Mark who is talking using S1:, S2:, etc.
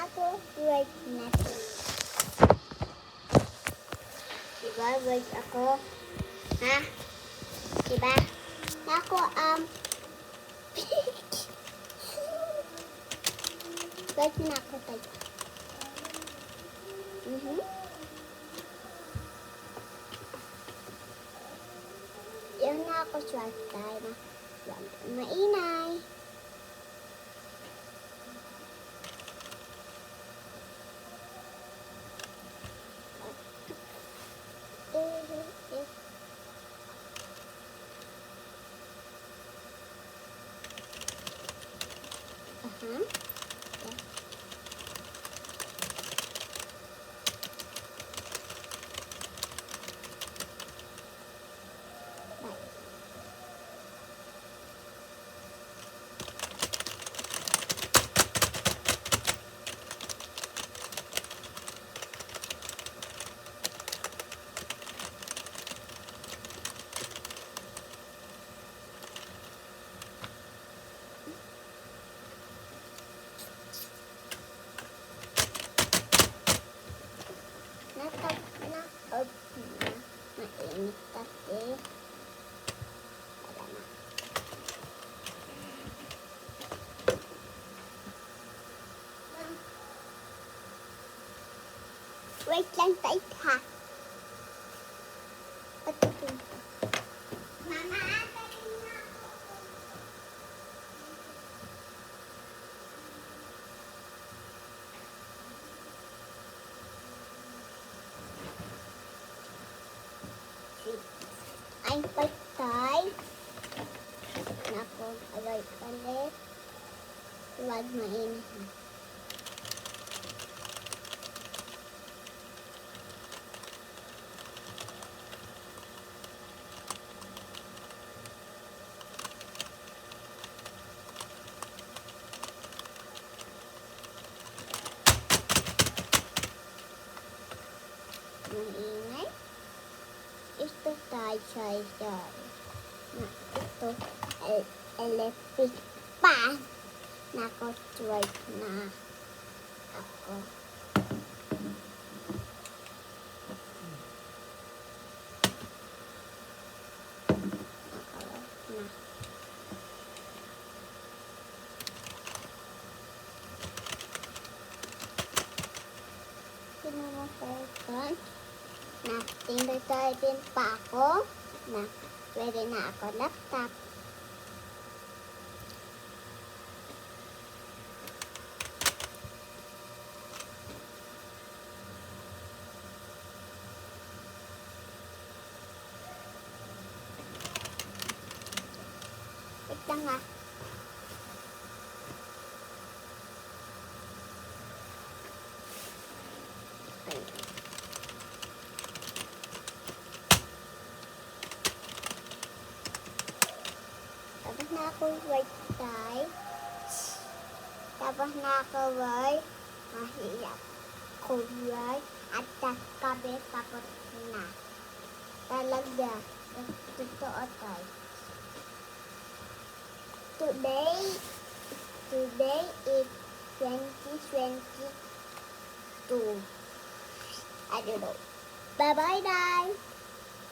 S1: ako right natin. Diba, right ako? Ha? Diba? Ako, right na ako tayo. Yan na ako swat tayo. Mainay. Mainit kasi. Wait lang tayo ha. Mama, atayin na ako. Ay, patay. Naku, aray ulit. Huwag mainit na. Mainit. Ito tayo siya. Ito electric pan. Nako-strike na ako. Na. Sinunukan. Tingnan din pa ako na pwede na ako laptop. Wait lang nga. Tapos na ako right side. Tapos na ako right. Mahirap ko right. At kabi tapos na. Talaga. Totoo tayo. Today is 2022. I don't know. Bye-bye, guys.